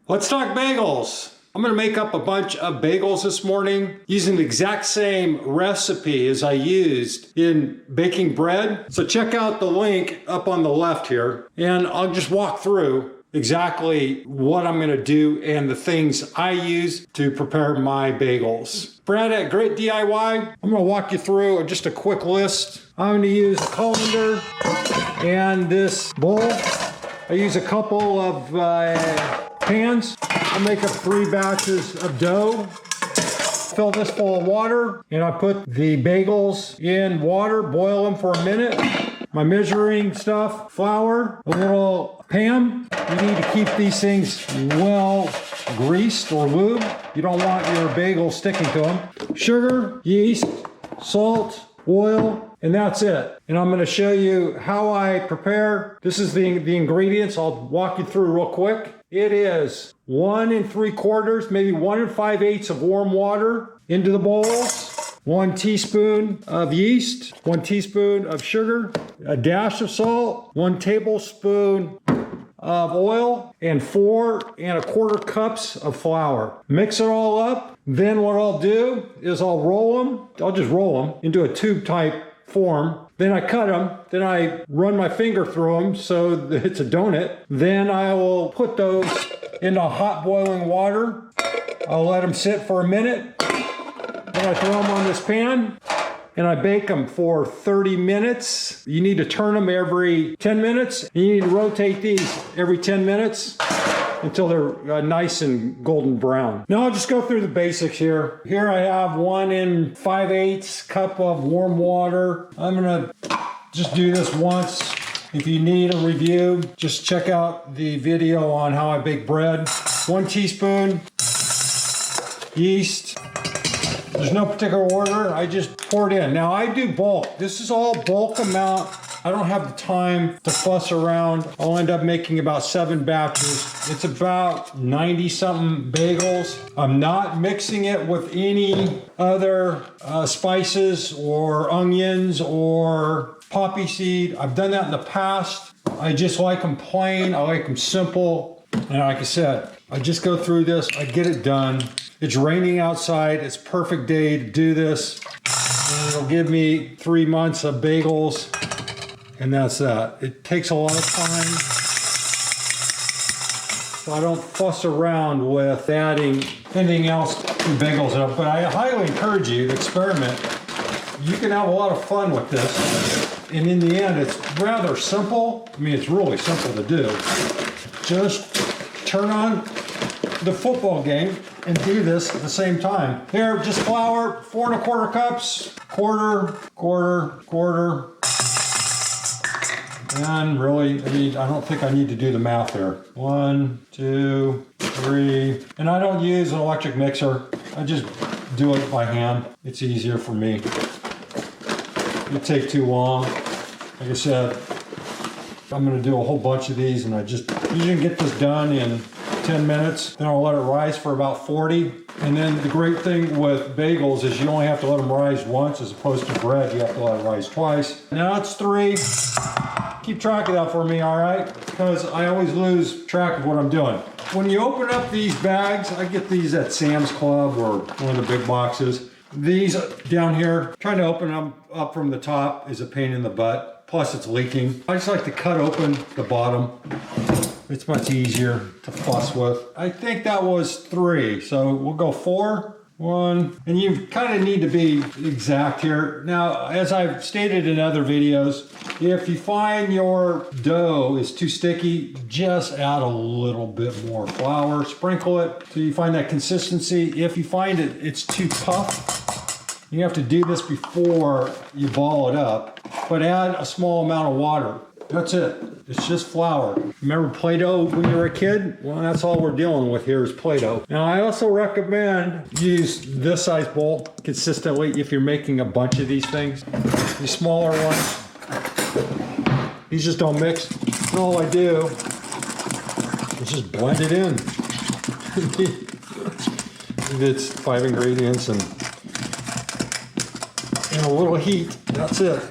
Let's talk bagels. I'm gonna make up a bunch of bagels this morning using the exact same recipe as I used in baking bread. So check out the link up on the left here, and I'll just walk through exactly what I'm gonna do and the things I use to prepare my bagels. Brad at Great DIY, I'm gonna walk you through just a quick list. I'm gonna use a colander and this bowl. I use a couple of pans. I'll make up 3 batches of dough. Fill this full of water, and I put the bagels in water, boil them for a minute. My measuring stuff, flour, a little Pam. You need to keep these things well greased or lubed. You don't want your bagels sticking to them. Sugar, yeast, salt, oil, and that's it. And I'm going to show you how I prepare. This is the ingredients. I'll walk you through real quick. It is 1 3/4, maybe 1 5/8 of warm water into the bowls, 1 teaspoon of yeast, 1 teaspoon of sugar, a dash of salt, 1 tablespoon of oil, and 4 1/4 cups of flour. Mix it all up. Then what I'll do is I'll just roll them into a tube type form. Then I cut them, then I run my finger through them so that it's a donut. Then I will put those into hot boiling water. I'll let them sit for a minute. Then I throw them on this pan and I bake them for 30 minutes. You need to turn them every 10 minutes. You need to rotate these every 10 minutes until they're nice and golden brown. Now I'll just go through the basics here. Here I have 1 5/8 cup of warm water. I'm gonna just do this once. If you need a review, just check out the video on how I bake bread. 1 teaspoon yeast. There's no particular order, I just pour it in. Now I do bulk. This is all bulk amount. I don't have the time to fuss around. I'll end up making about 7 batches. It's about 90 something bagels. I'm not mixing it with any other spices or onions or poppy seed. I've done that in the past. I just like them plain. I like them simple. And like I said, I just go through this, I get it done. It's raining outside. It's a perfect day to do this. And it'll give me 3 months of bagels. And that's that. It takes a lot of time, so I don't fuss around with adding anything else to bagels. But I highly encourage you to experiment. You can have a lot of fun with this. And in the end, it's rather simple. I mean, it's really simple to do. Just turn on the football game and do this at the same time. Here, just flour, 4 1/4 cups, quarter. And really, I don't think I need to do the math there. 1, 2, 3. And I don't use an electric mixer. I just do it by hand. It's easier for me. It'll take too long. Like I said, I'm gonna do a whole bunch of these and I just usually get this done in 10 minutes. Then I'll let it rise for about 40. And then the great thing with bagels is you only have to let them rise once as opposed to bread. You have to let it rise twice. Now it's 3. Keep track of that for me, all right? Because I always lose track of what I'm doing. When you open up these bags, I get these at Sam's Club or one of the big boxes. These down here, trying to open them up from the top is a pain in the butt. Plus it's leaking. I just like to cut open the bottom. It's much easier to fuss with. I think that was 3, so we'll go 4. 1, and you kind of need to be exact here. Now, as I've stated in other videos, if you find your dough is too sticky, just add a little bit more flour, sprinkle it till you find that consistency. If you find it's too tough, you have to do this before you ball it up, but add a small amount of water. That's it. It's just flour. Remember Play-Doh when you were a kid? Well, that's all we're dealing with here is Play-Doh. Now, I also recommend use this size bowl consistently if you're making a bunch of these things. These smaller ones, these just don't mix. And all I do is just blend it in. It's 5 ingredients and a little heat. That's it.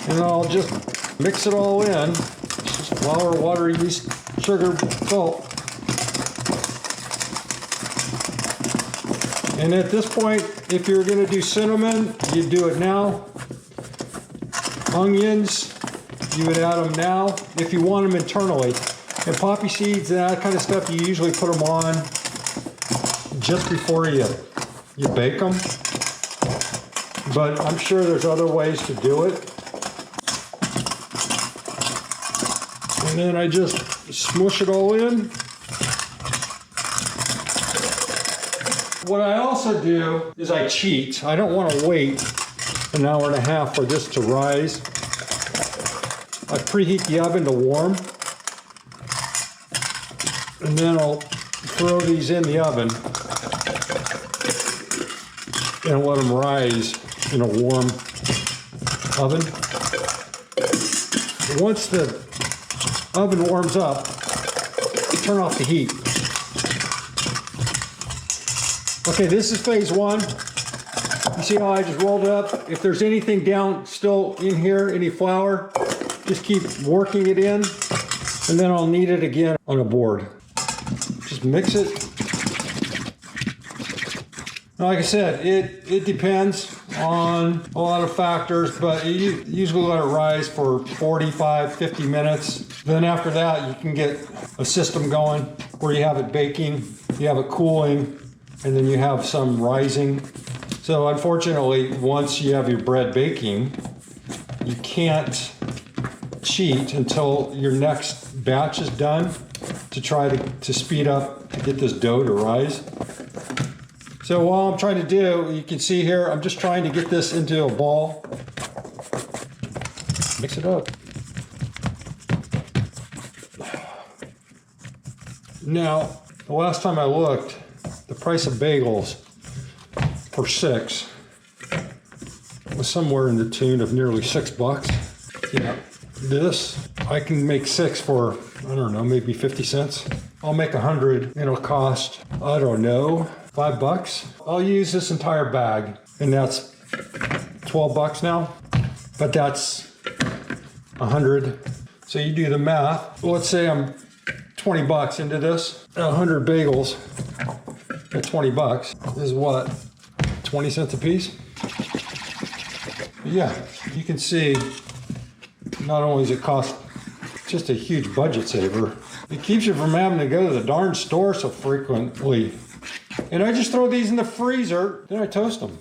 And I'll just mix it all in. It's just Flour, water, yeast, sugar, salt. And at this point, if you're going to do cinnamon, you do it now. Onions, you would add them now if you want them internally. And poppy seeds and that kind of stuff, you usually put them on just before you bake them. But I'm sure there's other ways to do it. And then I just smush it all in. What I also do is I cheat. I don't want to wait an hour and a half for this to rise. I preheat the oven to warm. And then I'll throw these in the oven and let them rise in a warm oven. Once the oven warms up, turn off the heat. Okay, this is phase one. You see how I just rolled it up? If there's anything down still in here, any flour, just keep working it in, and then I'll knead it again on a board. Just mix it. Now, like I said, it depends on a lot of factors, but you usually let it rise for 45, 50 minutes. Then after that, you can get a system going where you have it baking, you have it cooling, and then you have some rising. So unfortunately, once you have your bread baking, you can't cheat until your next batch is done to try to speed up, to get this dough to rise. So while I'm trying to do, you can see here, I'm just trying to get this into a ball. Mix it up. Now, the last time I looked, the price of bagels for 6 was somewhere in the tune of nearly $6. Yeah, this, I can make 6 for, I don't know, maybe 50 cents. I'll make 100 and it'll cost, I don't know, $5. I'll use this entire bag and that's $12 now, but that's 100. So you do the math. Well, let's say I'm $20 into this, 100 bagels at $20 is what, 20 cents a piece? Yeah, you can see not only does it cost just a huge budget saver, it keeps you from having to go to the darn store so frequently. And I just throw these in the freezer, then I toast them.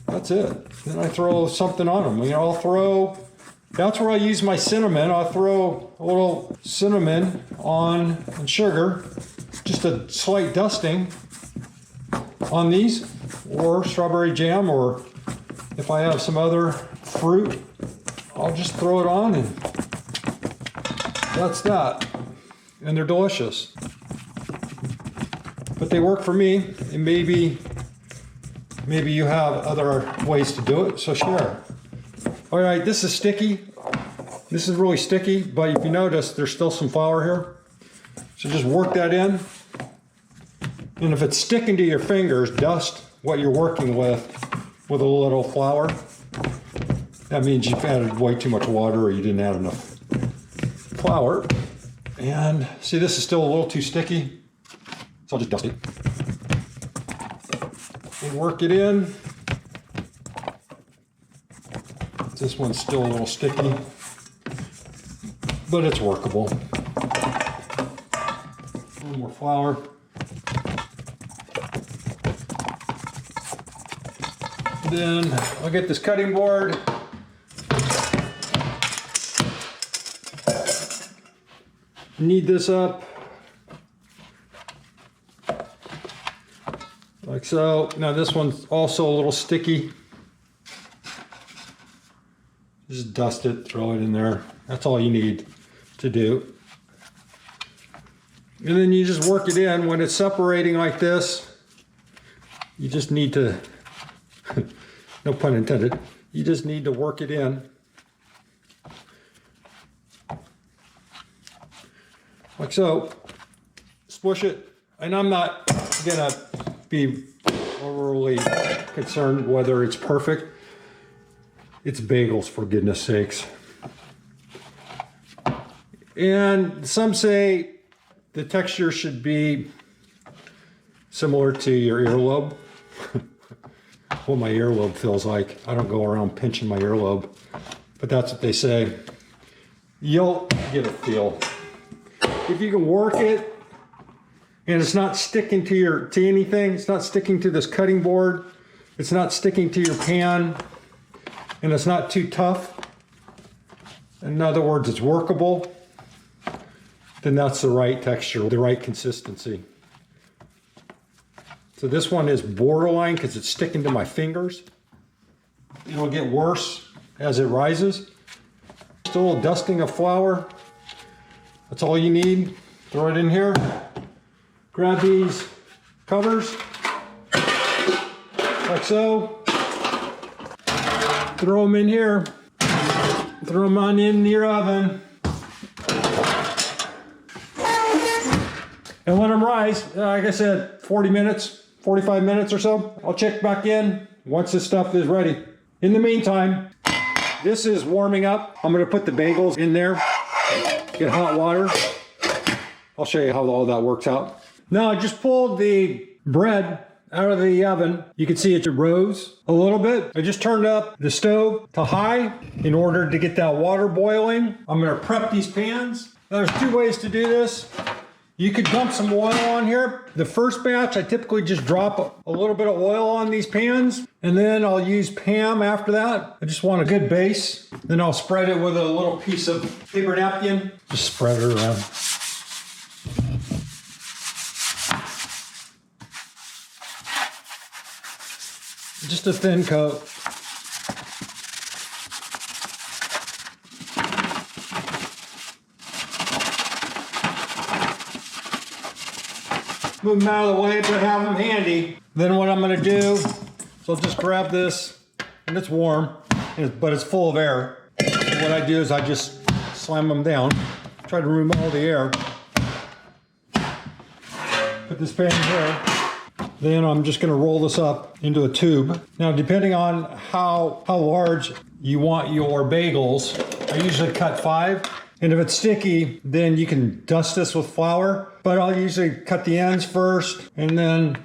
That's it. Then I throw something on them. You know, I'll throw, that's where I use my cinnamon. I'll throw a little cinnamon on and sugar, just a slight dusting on these, or strawberry jam, or if I have some other fruit, I'll just throw it on and that's that. And they're delicious. But they work for me, and maybe you have other ways to do it, so share. All right, this is sticky. This is really sticky, but if you notice, there's still some flour here. So just work that in. And if it's sticking to your fingers, dust what you're working with a little flour. That means you've added way too much water or you didn't add enough flour. And see, this is still a little too sticky. So I'll just dust it. And work it in. This one's still a little sticky, but it's workable. A little more flour. Then I'll get this cutting board. Knead this up. Like so. Now this one's also a little sticky. Just dust it, throw it in there. That's all you need to do. And then you just work it in. When it's separating like this, you just need to, no pun intended, you just need to work it in. Like so. Squish it. And I'm not gonna be overly concerned whether it's perfect. It's bagels, for goodness sakes. And some say the texture should be similar to your earlobe. What my earlobe feels like. I don't go around pinching my earlobe, but that's what they say. You'll get a feel. If you can work it and it's not sticking to anything, it's not sticking to this cutting board, it's not sticking to your pan, and it's not too tough, in other words, it's workable, then that's the right texture, the right consistency. So this one is borderline because it's sticking to my fingers. It'll get worse as it rises. Just a little dusting of flour. That's all you need. Throw it in here. Grab these covers, like so. Throw them in here. Throw them on in your oven. And let them rise, like I said, 40 minutes. 45 minutes or so. I'll check back in once this stuff is ready. In the meantime, this is warming up. I'm gonna put the bagels in there, get hot water. I'll show you how all that works out. Now I just pulled the bread out of the oven. You can see it rose a little bit. I just turned up the stove to high in order to get that water boiling. I'm gonna prep these pans. Now, there's 2 ways to do this. You could dump some oil on here. The first batch, I typically just drop a little bit of oil on these pans, and then I'll use Pam after that. I just want a good base. Then I'll spread it with a little piece of paper napkin. Just spread it around. Just a thin coat. Move them out of the way, but have them handy. Then what I'm gonna do is I'll just grab this, and it's warm, but it's full of air. So what I do is I just slam them down, try to remove all the air. Put this pan here. Then I'm just gonna roll this up into a tube. Now, depending on how large you want your bagels, I usually cut 5. And if it's sticky, then you can dust this with flour, but I'll usually cut the ends first, and then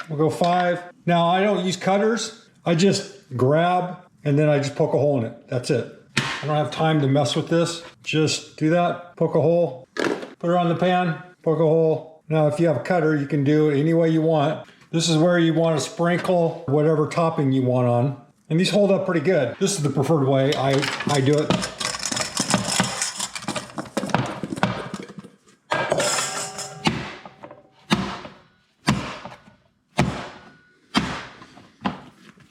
we'll go 5. Now, I don't use cutters. I just grab, and then I just poke a hole in it. That's it. I don't have time to mess with this. Just do that, poke a hole, put it on the pan, poke a hole. Now, if you have a cutter, you can do it any way you want. This is where you want to sprinkle whatever topping you want on. And these hold up pretty good. This is the preferred way I do it.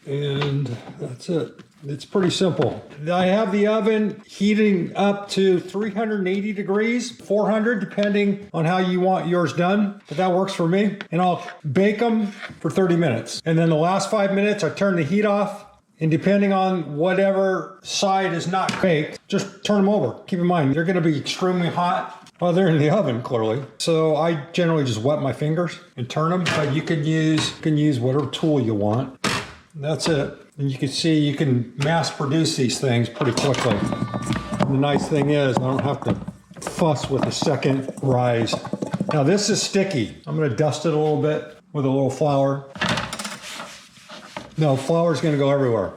And that's it. It's pretty simple. I have the oven heating up to 380 degrees, 400 depending on how you want yours done, but that works for me. And I'll bake them for 30 minutes. And then the last 5 minutes, I turn the heat off, and depending on whatever side is not baked, just turn them over. Keep in mind, they're gonna be extremely hot. Well, they're in the oven, clearly. So I generally just wet my fingers and turn them, but you can use whatever tool you want. That's it. And you can see you can mass produce these things pretty quickly. And the nice thing is I don't have to fuss with the second rise. Now this is sticky. I'm gonna dust it a little bit with a little flour. No, flour's gonna go everywhere.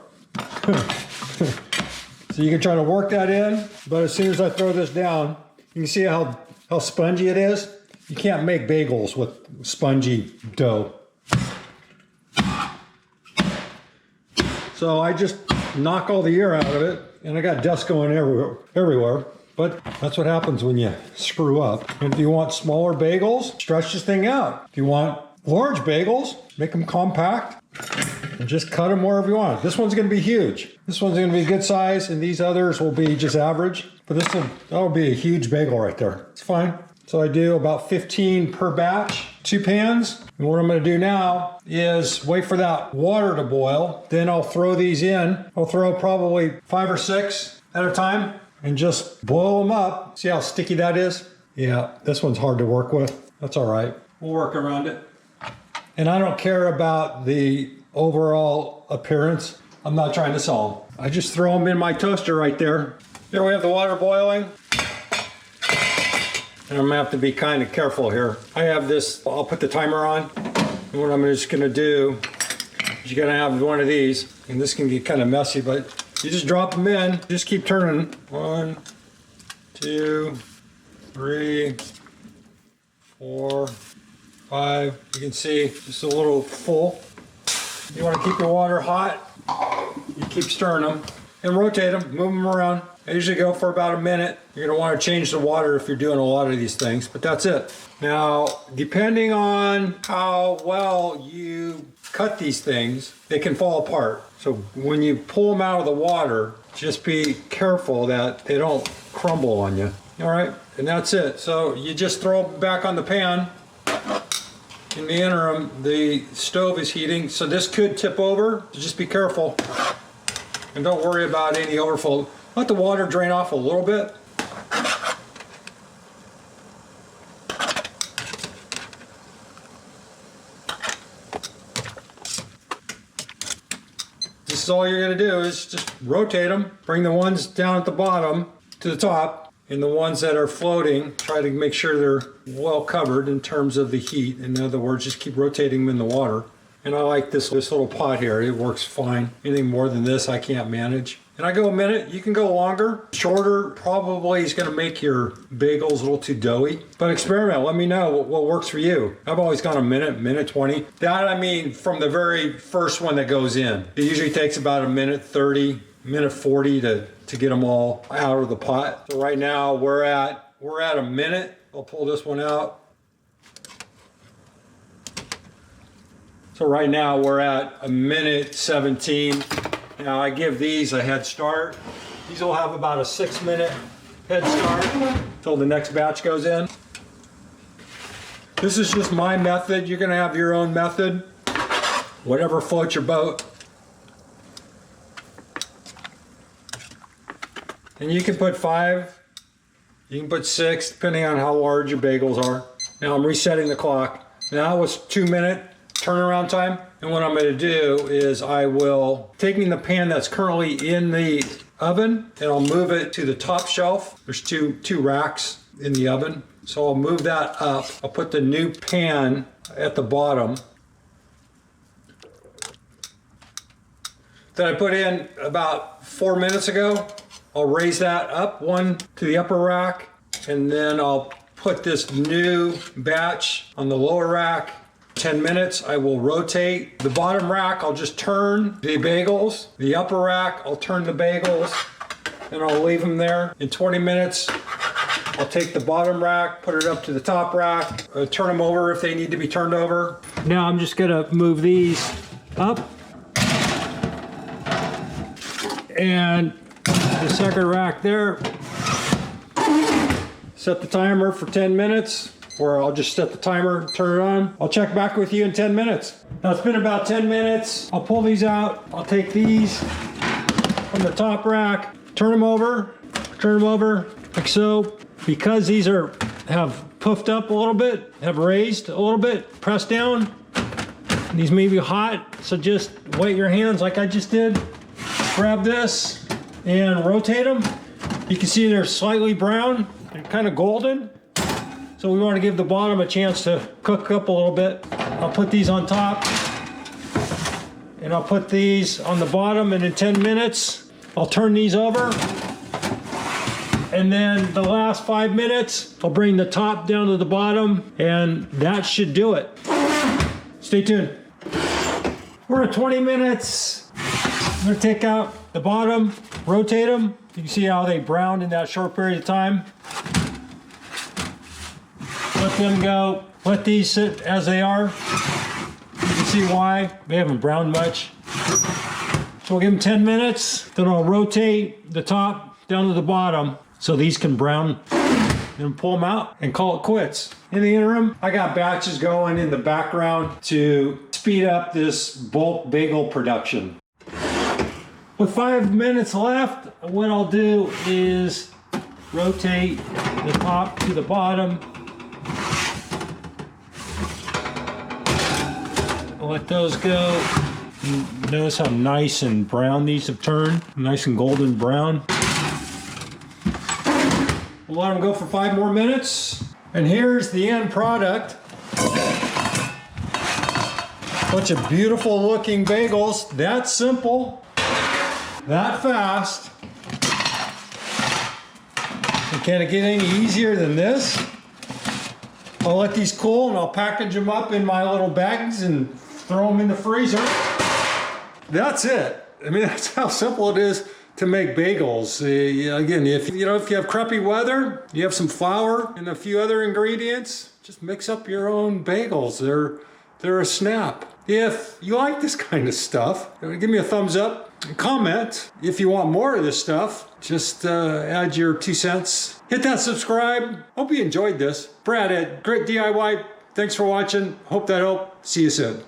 So you can try to work that in, but as soon as I throw this down, you can see how spongy it is. You can't make bagels with spongy dough. So I just knock all the air out of it, and I got dust going everywhere. But that's what happens when you screw up. And if you want smaller bagels, stretch this thing out. If you want large bagels, make them compact and just cut them wherever you want. This one's gonna be huge. This one's gonna be a good size, and these others will be just average. But that'll be a huge bagel right there. It's fine. So I do about 15 per batch, 2 pans. And what I'm gonna do now is wait for that water to boil. Then I'll throw these in. I'll throw probably 5 or 6 at a time and just boil them up. See how sticky that is? Yeah, this one's hard to work with. That's all right. We'll work around it. And I don't care about the overall appearance. I'm not trying to sell them. I just throw them in my toaster right there. There we have the water boiling. And I'm gonna have to be kind of careful here. I have this, I'll put the timer on. And what I'm just gonna do is you're gonna have one of these, and this can get kind of messy, but you just drop them in, just keep turning. 1, 2, 3, 4, 5. You can see just a little full. You want to keep your water hot. You keep stirring them and rotate them, move them around. I usually go for about a minute. You're going to want to change the water if you're doing a lot of these things, but that's it. Now, depending on how well you cut these things, they can fall apart. So when you pull them out of the water, just be careful that they don't crumble on you. All right, and that's it. So you just throw it back on the pan. In the interim, the stove is heating, so this could tip over. So just be careful. And don't worry about any overflow. Let the water drain off a little bit. This is all you're gonna do is just rotate them. Bring the ones down at the bottom to the top. And the ones that are floating, try to make sure they're well covered in terms of the heat. In other words, just keep rotating them in the water. And I like this little pot here. It works fine. Anything more than this, I can't manage. And I go a minute. You can go longer. Shorter probably is going to make your bagels a little too doughy. But experiment. Let me know what works for you. I've always gone a minute 20. That, I mean, from the very first one that goes in. It usually takes about a minute 30, minute 40 to get them all out of the pot. So right now we're at a minute. I'll pull this one out. So right now we're at a minute 17. Now I give these a head start. These will have about a 6-minute head start until the next batch goes in. This is just my method. You're gonna have your own method. Whatever floats your boat. And you can put 5, you can put 6, depending on how large your bagels are. Now I'm resetting the clock. Now it was 2-minute turnaround time. And what I'm gonna do is I will, taking the pan that's currently in the oven, and I'll move it to the top shelf. There's two racks in the oven. So I'll move that up. I'll put the new pan at the bottom that I put in about 4 minutes ago. I'll raise that up one to the upper rack, and then I'll put this new batch on the lower rack. 10 minutes, I will rotate. The bottom rack, I'll just turn the bagels. The upper rack, I'll turn the bagels, and I'll leave them there. In 20 minutes, I'll take the bottom rack, put it up to the top rack, turn them over if they need to be turned over. Now I'm just gonna move these up. And the second rack there. Set the timer for 10 minutes, or I'll just set the timer, turn it on. I'll check back with you in 10 minutes. Now it's been about 10 minutes. I'll pull these out. I'll take these from the top rack, turn them over like so. Because these have puffed up a little bit, have raised a little bit, pressed down. These may be hot, so just wet your hands like I just did. Grab this and rotate them. You can see they're slightly brown. They're kind of golden. So we want to give the bottom a chance to cook up a little bit. I'll put these on top. And I'll put these on the bottom, and in 10 minutes, I'll turn these over. And then the last 5 minutes, I'll bring the top down to the bottom, and that should do it. Stay tuned. We're at 20 minutes. I'm gonna take out the bottom, rotate them. You can see how they browned in that short period of time. Let them go. Let these sit as they are. You can see why they haven't browned much. So we'll give them 10 minutes. Then I'll rotate the top down to the bottom so these can brown. Then pull them out and call it quits. In the interim, I got batches going in the background to speed up this bulk bagel production. With 5 minutes left, what I'll do is rotate the top to the bottom. I'll let those go. Notice how nice and brown these have turned. Nice and golden brown. We'll let them go for 5 more minutes. And here's the end product. Bunch of beautiful looking bagels. That simple, that fast. And can it get any easier than this? I'll let these cool and I'll package them up in my little bags and throw them in the freezer. That's it. I mean, that's how simple it is to make bagels. Again, if you have crappy weather, you have some flour and a few other ingredients, just mix up your own bagels. They're a snap. If you like this kind of stuff, give me a thumbs up. Comment if you want more of this stuff. Just add your 2 cents. Hit that subscribe. Hope you enjoyed this. Brad at Grit DIY. Thanks for watching. Hope that helped. See you soon.